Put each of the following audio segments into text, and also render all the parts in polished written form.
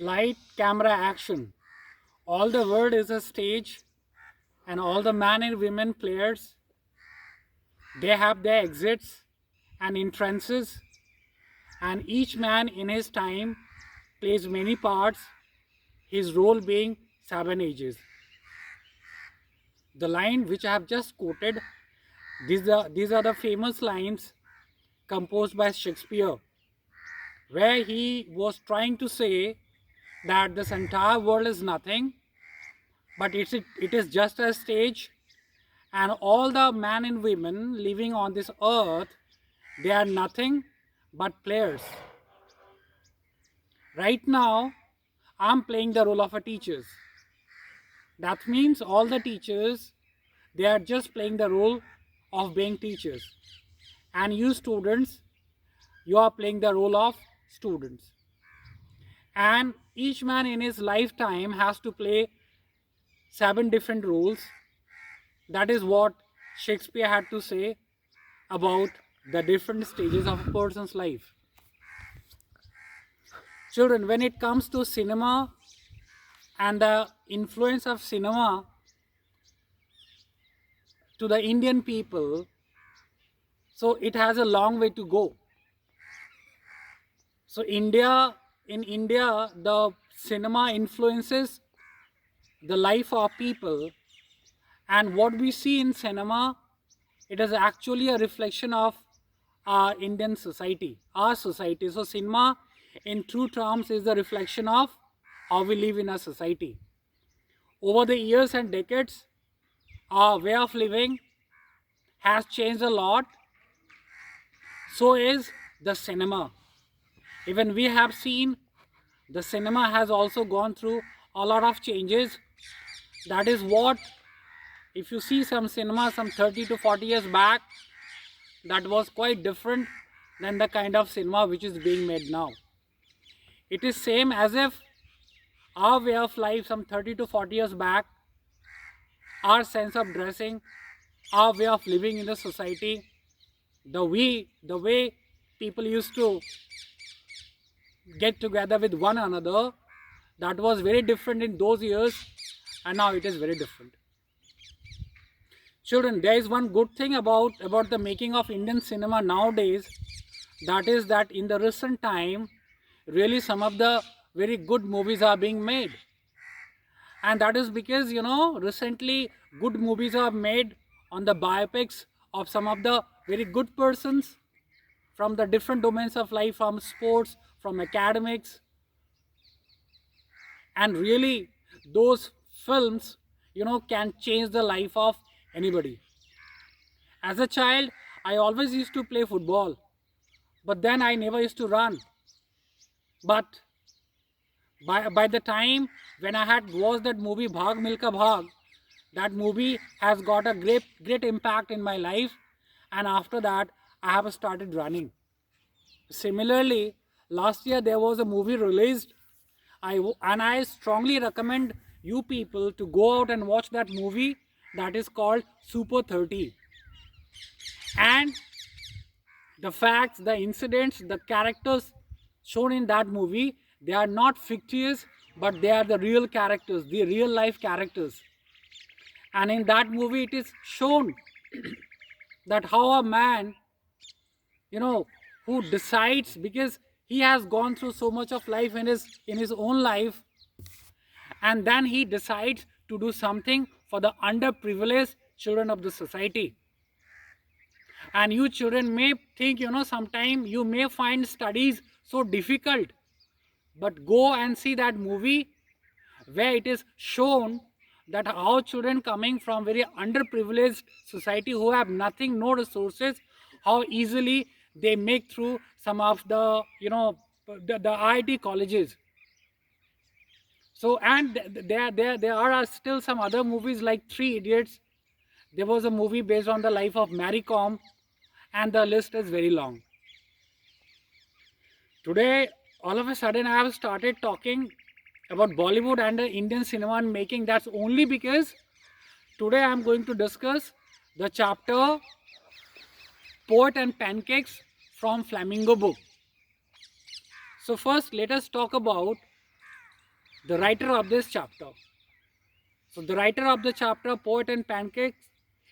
Light, camera, action. All the world is a stage, and all the men and women players, they have their exits and entrances, and each man in his time plays many parts, his role being seven ages. The line which I have just quoted, these are the famous lines composed by Shakespeare, where he was trying to say that this entire world is nothing, but it is just a stage, and all the men and women living on this earth, they are nothing but players. Right now, I'm playing the role of a teacher. That means all the teachers, they are just playing the role of being teachers. And you students, you are playing the role of students. And each man in his lifetime has to play seven different roles. That is what Shakespeare had to say about the different stages of a person's life. Children, when it comes to cinema and the influence of cinema to the Indian people, so it has a long way to go. So in India, the cinema influences the life of people, and what we see in cinema, it is actually a reflection of our Indian society, our society. So cinema in true terms is the reflection of how we live in a society. Over the years and decades, our way of living has changed a lot. So is the cinema. Even we have seen the cinema has also gone through a lot of changes. That is what, if you see some cinema some 30 to 40 years back, that was quite different than the kind of cinema which is being made now. It is same as if our way of life some 30 to 40 years back, our sense of dressing, our way of living in the society, the way people used to get together with one another, that was very different in those years, and now it is very different. Children, there is one good thing about the making of Indian cinema nowadays, that is that in the recent time, really some of the very good movies are being made. And that is because, recently good movies are made on the biopics of some of the very good persons from the different domains of life, from sports, from academics. And really, those films, can change the life of anybody. As a child, I always used to play football, but then I never used to run. But by the time when I had watched that movie Bhag Milka Bhag, that movie has got a great impact in my life, and after that I have started running. Similarly, last year there was a movie released, and I strongly recommend you people to go out and watch that movie, that is called Super 30. And the facts, the incidents, the characters shown in that movie, they are not fictitious, but they are the real characters, the real life characters. And in that movie it is shown that how a man, who decides, because he has gone through so much of life in his own life, and then he decides to do something for the underprivileged children of the society. And you children may think, sometime you may find studies so difficult, but go and see that movie where it is shown that how children coming from very underprivileged society who have nothing, no resources, how easily they make through some of the the IIT colleges. So, and there are still some other movies like Three Idiots. There was a movie based on the life of Mary Kom, and the list is very long. Today, all of a sudden, I have started talking about Bollywood and the Indian cinema and making. That's only because today I am going to discuss the chapter Poet and Pancakes from Flamingo book. So first, let us talk about the writer of this chapter. So the writer of the chapter, Poet and Pancakes,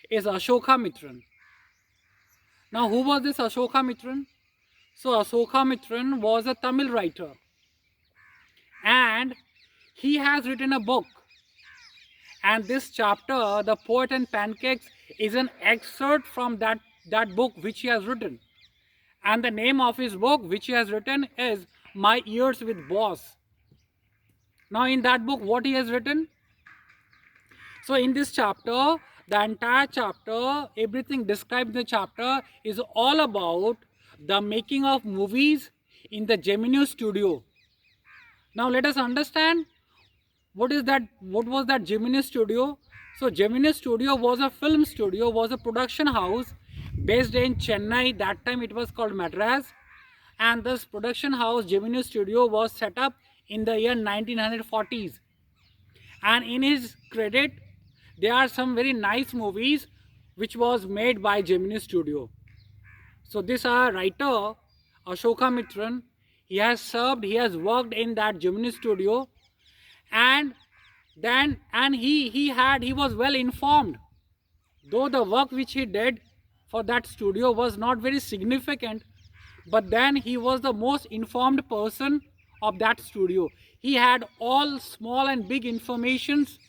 is Ashoka Mitran. Now, who was this Ashoka Mitran? So Ashoka Mitran was a Tamil writer, and he has written a book. And this chapter, The Poet and Pancakes, is an excerpt from that book which he has written. And the name of his book which he has written is My Years with Boss. Now in that book, what he has written? So in this chapter, the entire chapter, everything described in the chapter is all about the making of movies in the Gemini studio. Now let us understand what was that Gemini studio. So Gemini studio was a film studio, was a production house based in Chennai. That time it was called Madras, and this production house Gemini studio was set up in the year 1940s. And in his credit, there are some very nice movies which was made by Gemini studio. So this writer Ashoka Mitran, he has worked in that Gemini studio, and he was well informed. Though the work which he did for that studio was not very significant, but then he was the most informed person of that studio. He had all small and big informations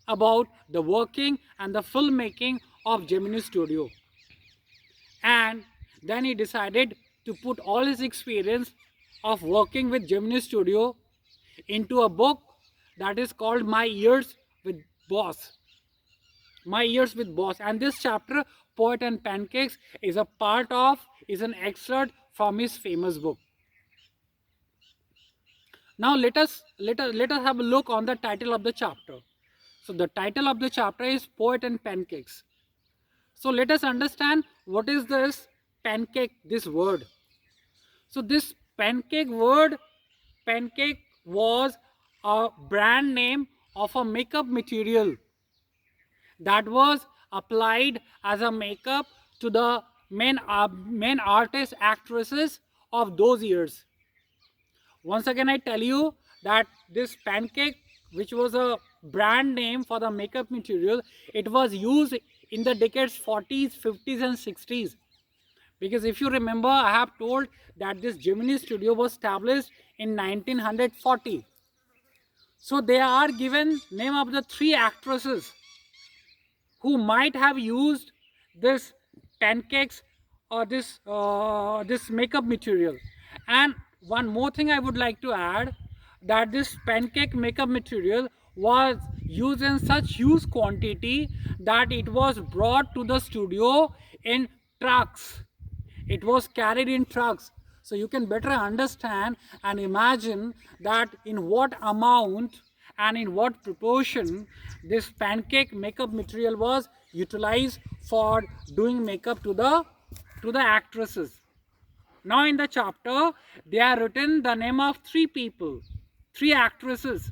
about the working and the filmmaking of Gemini studio. And then he decided to put all his experience of working with Gemini studio into a book that is called My Years with Boss. My Years with Boss. And this chapter, Poet and Pancakes, is an excerpt from his famous book. Now let us have a look on the title of the chapter. So the title of the chapter is Poet and Pancakes. So let us understand what is this pancake, this word. So this pancake word, pancake was a brand name of a makeup material that was applied as a makeup to the main artists, actresses of those years. Once again, I tell you that this pancake, which was a brand name for the makeup material, it was used in the decades 40s, 50s and 60s. Because if you remember, I have told that this Gemini studio was established in 1940. So they are given name of the three actresses who might have used this pancakes or this makeup material. And one more thing I would like to add, that this pancake makeup material was used in such huge quantity that it was brought to the studio in trucks. It was carried in trucks. So you can better understand and imagine that in what amount and in what proportion this pancake makeup material was utilized for doing makeup to the actresses. Now in the chapter, they are written the name of three people, three actresses,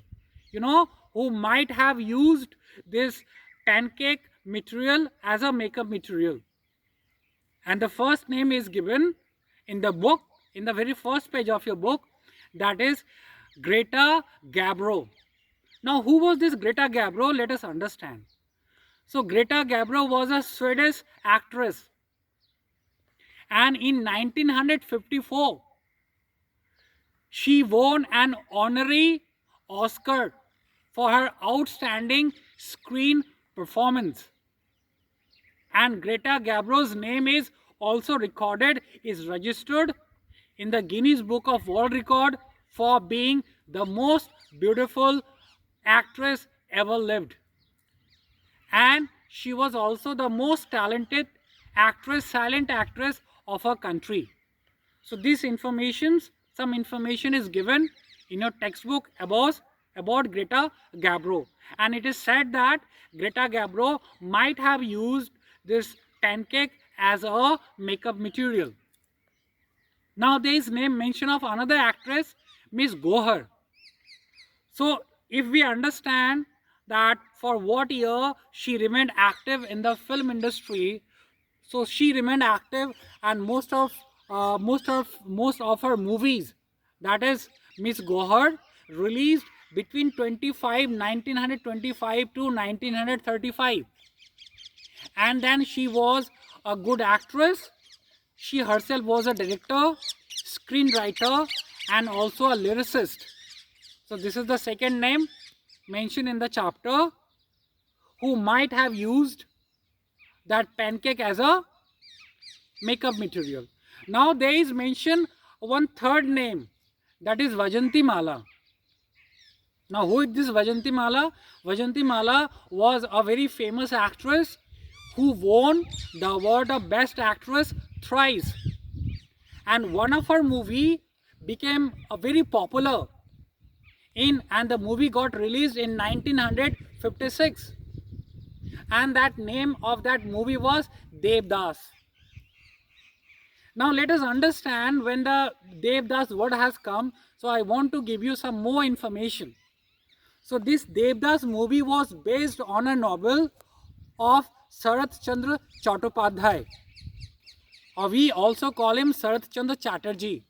who might have used this pancake material as a makeup material. And the first name is given in the book, in the very first page of your book, that is Greta Garbo. Now, who was this Greta Garbo? Let us understand. So, Greta Garbo was a Swedish actress. And in 1954, she won an honorary Oscar for her outstanding screen performance. And Greta Garbo's name is also registered in the Guinness Book of World Record for being the most beautiful actress ever lived. And she was also the most talented actress, silent actress of her country. So some information is given in your textbook about Greta Garbo. And it is said that Greta Garbo might have used this pancake as a makeup material. Now there is mention of another actress, Miss Gohar. So if we understand that for what year she remained active in the film industry, so she remained active, and most of her movies, that is Miss Gohar, released between 1925 to 1935. And then she was a good actress. She herself was a director, screenwriter, and also a lyricist. So this is the second name mentioned in the chapter, who might have used that pancake as a makeup material. Now there is mentioned one third name, that is Vajanti Mala. Now who is this Vajanti Mala? Vajanti Mala was a very famous actress who won the award of Best Actress thrice. And one of her movie became a very popular and the movie got released in 1956. And that name of that movie was Devdas. Now let us understand when the Devdas word has come. So I want to give you some more information. So this Devdas movie was based on a novel of Sarath Chandra Chattopadhyay, or we also call him Sarath Chandra Chatterjee.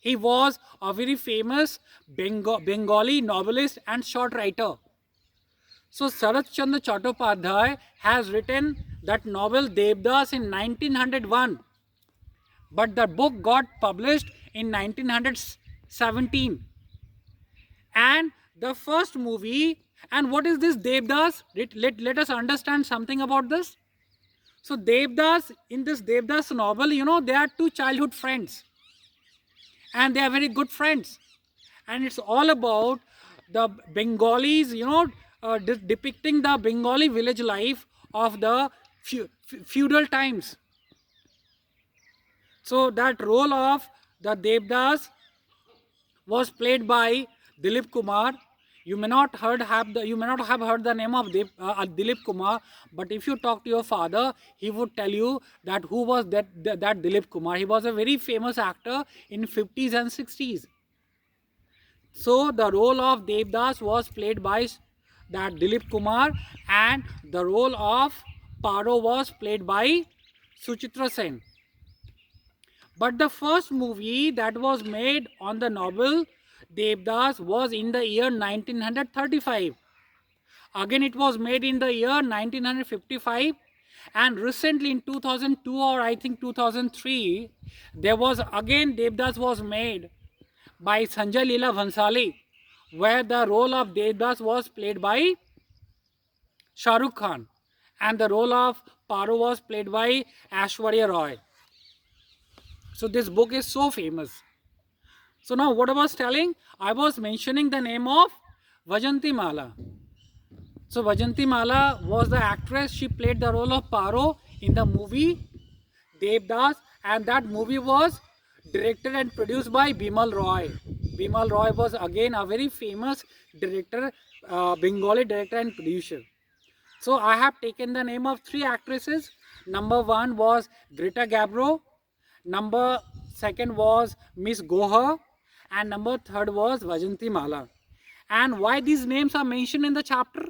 He was a very famous Bengali novelist and short writer. So Sarath Chandra Chattopadhyay has written that novel Devdas in 1901, but the book got published in 1917. And the first movie, and what is this Devdas? Let us understand something about this. So Devdas, in this Devdas novel, they are two childhood friends, and they are very good friends, and it's all about the Bengalis, depicting the Bengali village life of the feudal times. So that role of the Devdas was played by Dilip Kumar. You may not have heard the name of Dilip Kumar, but if you talk to your father, he would tell you that who was that Dilip Kumar. He was a very famous actor in 50s and 60s. So the role of Devdas was played by that Dilip Kumar, and the role of Paro was played by Suchitra Sen. But the first movie that was made on the novel Devdas was in the year 1935. Again, it was made in the year 1955, and recently in 2002 or I think 2003, there was again Devdas was made by Sanjay Leela Bhansali, where the role of Devdas was played by Shah Rukh Khan, and the role of Paro was played by Aishwarya Roy. So this book is so famous. So now what I was telling, I was mentioning the name of Vajanti Mala. So Vajanti Mala was the actress. She played the role of Paro in the movie Devdas, and that movie was directed and produced by Bimal Roy. Bimal Roy was again a very famous director, Bengali director and producer. So I have taken the name of three actresses. Number one was Greta Garbo. Number second was Miss Gohar, and number third was Vajanti Mala. And why these names are mentioned in the chapter?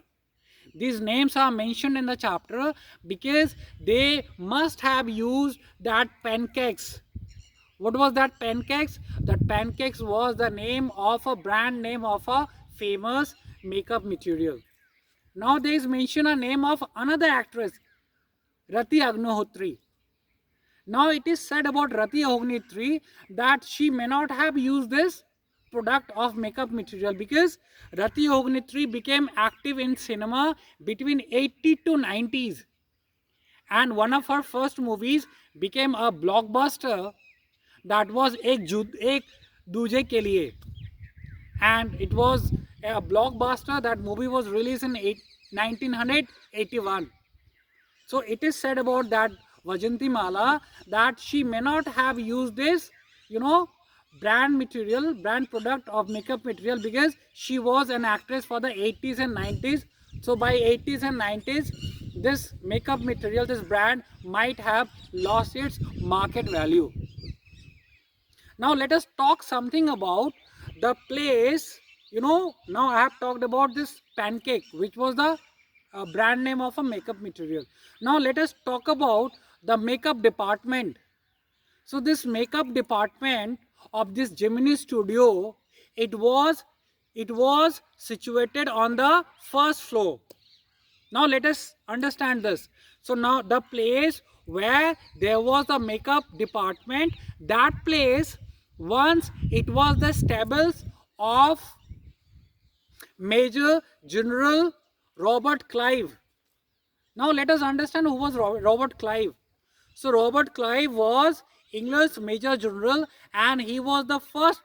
These names are mentioned in the chapter because they must have used that pancakes. What was that pancakes? That pancakes was the name of a brand name of a famous makeup material. Now there is mention a name of another actress, Rati Agnihotri. Now it is said about Rati Agnihotri that she may not have used this product of makeup material because Rati Agnihotri became active in cinema between 80 to 90s, and one of her first movies became a blockbuster, that was Ek Duje Ke Liye, and it was a blockbuster. That movie was released in 1981. So it is said about that Vajanti Mala that she may not have used this, brand material, brand product of makeup material because she was an actress for the 80s and 90s. So by 80s and 90s, this makeup material, this brand might have lost its market value. Now let us talk something about the place. Now I have talked about this pancake, which was the brand name of a makeup material. Now let us talk about the makeup department. So this makeup department of this Gemini studio, it was it was situated on the first floor. Now let us understand this. So now the place where there was a makeup department, that place once it was the stables of Major General Robert Clive. Now let us understand who was Robert Clive. So Robert Clive was English Major General, and he was the first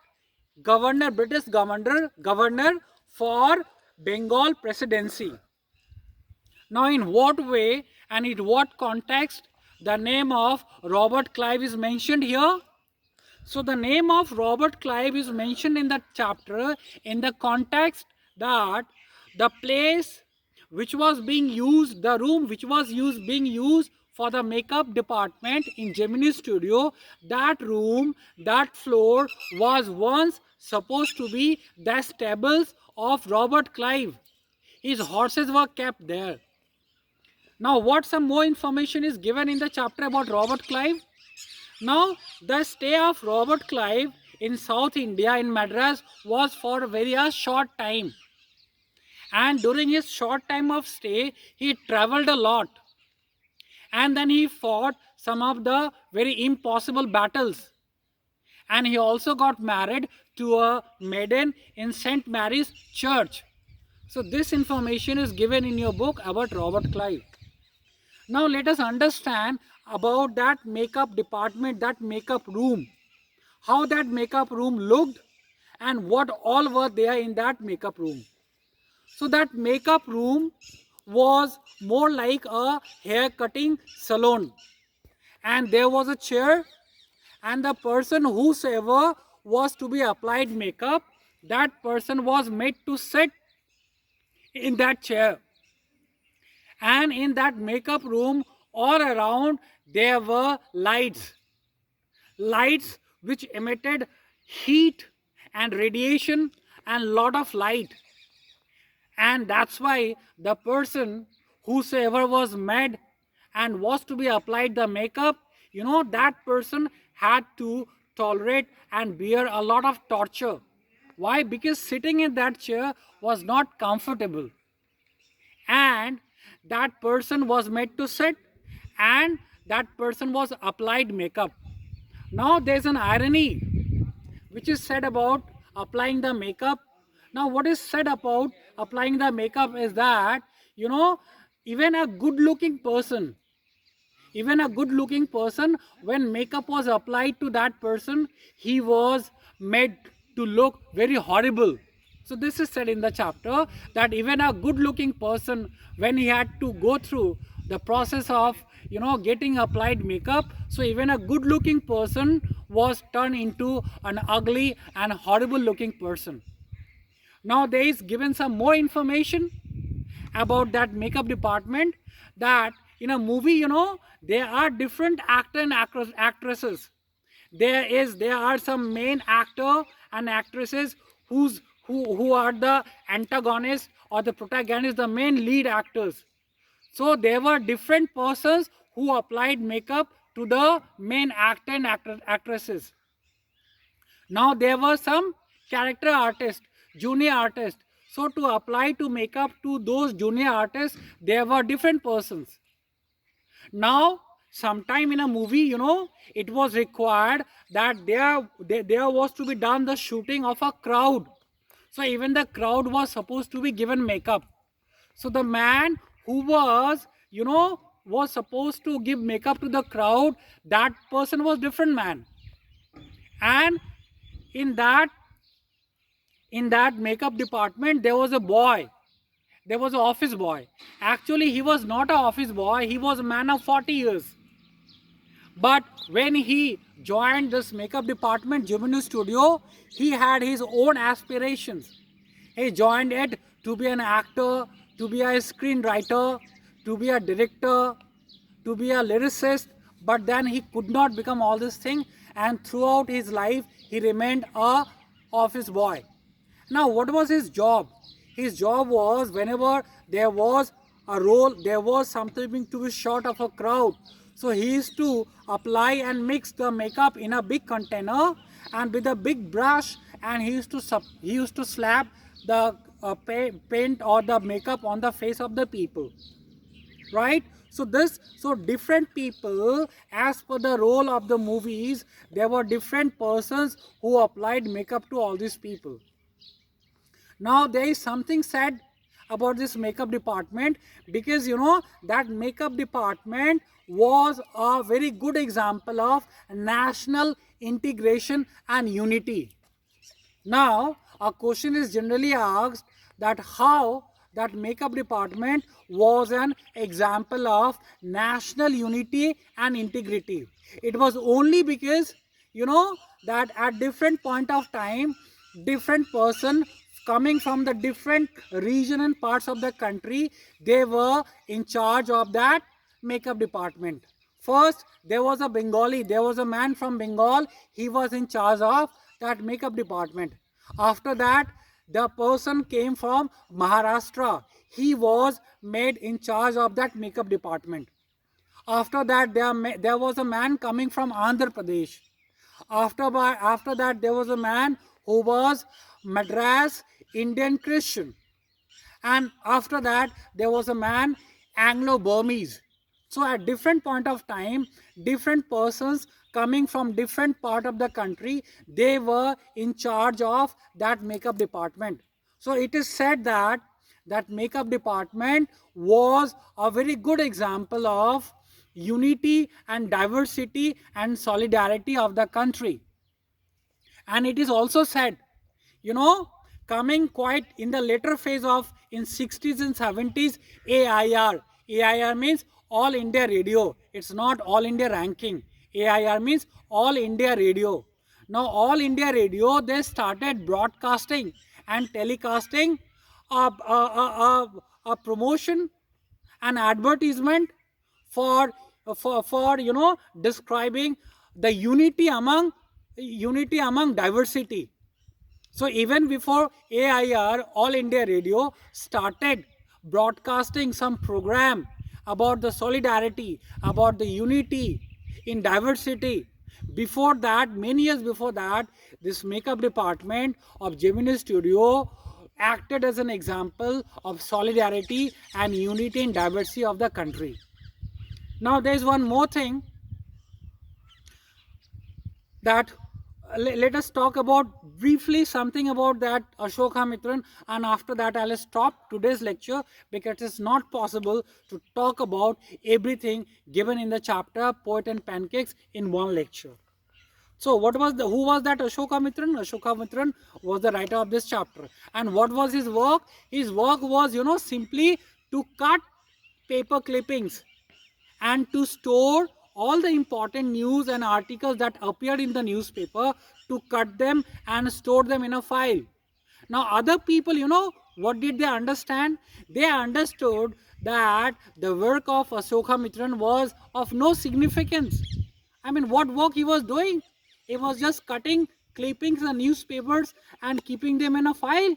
governor, British governor for Bengal presidency. Now in what way and in what context the name of Robert Clive is mentioned here? So the name of Robert Clive is mentioned in that chapter in the context that the place which was being used, the room which was being used for the makeup department in Gemini Studio, that room, that floor was once supposed to be the stables of Robert Clive. His horses were kept there. Now what some more information is given in the chapter about Robert Clive? Now, the stay of Robert Clive in South India in Madras was for a very short time. And during his short time of stay, he traveled a lot. And then he fought some of the very impossible battles. And he also got married to a maiden in St. Mary's Church. So this information is given in your book about Robert Clive. Now let us understand about that makeup department, that makeup room, how that makeup room looked and what all were there in that makeup room. So that makeup room was more like a hair cutting salon, and there was a chair, and the person whosoever was to be applied makeup, that person was made to sit in that chair. And in that makeup room all around there were lights which emitted heat and radiation and lot of light. And that's why the person whosoever was made and was to be applied the makeup, that person had to tolerate and bear a lot of torture. Why? Because sitting in that chair was not comfortable, and that person was made to sit, and that person was applied makeup. Now there's an irony which is said about applying the makeup. Now what is said about applying the makeup is that, even a good looking person, when makeup was applied to that person, he was made to look very horrible. So this is said in the chapter that even a good looking person, when he had to go through the process of getting applied makeup, so even a good looking person was turned into an ugly and horrible looking person. Now there is given some more information about that makeup department, that in a movie, there are different actor and actresses. There are some main actor and actresses who are the antagonists or the protagonists, the main lead actors. So there were different persons who applied makeup to the main actor and actresses. Now there were some character artists, junior artists. So to apply to makeup to those junior artists, there were different persons. Now sometime in a movie, it was required that there was to be done the shooting of a crowd. So even the crowd was supposed to be given makeup. So the man who was supposed to give makeup to the crowd, that person was different man. And in that makeup department, there was a boy. There was an office boy. Actually, he was not an office boy. He was a man of 40 years. But when he joined this makeup department, Gemini Studio, he had his own aspirations. He joined it to be an actor, to be a screenwriter, to be a director, to be a lyricist. But then he could not become all these things, and throughout his life, he remained a office boy. Now, what was his job? His job was, whenever there was a role, there was something to be shot of a crowd. So he used to apply and mix the makeup in a big container and with a big brush, and he used to slap the paint or the makeup on the face of the people, right? So different people, as per the role of the movies, there were different persons who applied makeup to all these people. Now there is something said about this makeup department, because that makeup department was a very good example of national integration and unity. Now a question is generally asked that how that makeup department was an example of national unity and integrity. It was only because that at different point of time, different person coming from the different region and parts of the country, they were in charge of that makeup department. First there was a Bengali, there was a man from Bengal, he was in charge of that makeup department. After that, the person came from Maharashtra, he was made in charge of that makeup department. After that, there was a man coming from Andhra Pradesh. After that, there was a man who was Madras Indian Christian. And after that, there was a man Anglo-Burmese. So at different point of time, different persons coming from different part of the country, they were in charge of that makeup department. So it is said that that makeup department was a very good example of unity and diversity and solidarity of the country. And it is also said, coming quite in the later phase of in 60s and 70s, AIR means All India Radio. It's not All India Ranking. AIR means All India Radio. Now All India Radio, they started broadcasting and telecasting a promotion, an advertisement for describing the unity among diversity. So even before AIR, All India Radio, started broadcasting some program about the solidarity, about the unity in diversity. Before that, many years before that, this makeup department of Gemini Studio acted as an example of solidarity and unity and diversity of the country. Now there is one more thing that let us talk about briefly something about that Ashokamitran, and after that I'll stop today's lecture, because it is not possible to talk about everything given in the chapter Poet and Pancakes in one lecture. So who was that Ashokamitran? Ashokamitran was the writer of this chapter. And what was his work? His work was simply to cut paper clippings and to store all the important news and articles that appeared in the newspaper, to cut them and store them in a file. Now other people, what did they understand? They understood that the work of Ashokamitran was of no significance. I mean, what work he was doing? He was just cutting clippings and newspapers and keeping them in a file.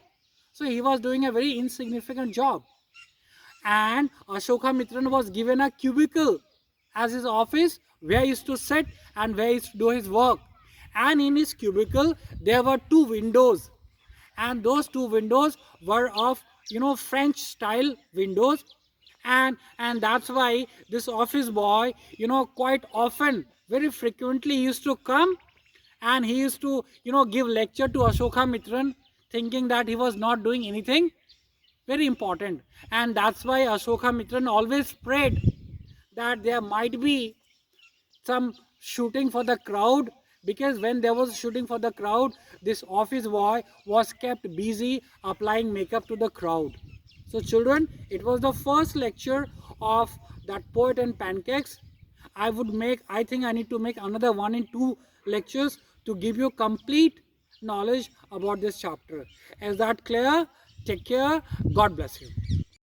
So he was doing a very insignificant job. And Ashokamitran was given a cubicle as his office, where he used to sit and where he used to do his work. And in his cubicle there were two windows, and those two windows were of French style windows. And that's why this office boy quite often, very frequently, he used to come and he used to give lecture to Ashokamitran, thinking that he was not doing anything very important. And that's why Ashokamitran always prayed that there might be some shooting for the crowd, because when there was shooting for the crowd, this office boy was kept busy applying makeup to the crowd. So children, it was the first lecture of that Poet and Pancakes. I think I need to make another 1 and 2 lectures to give you complete knowledge about this chapter. Is that clear? Take care. God bless you.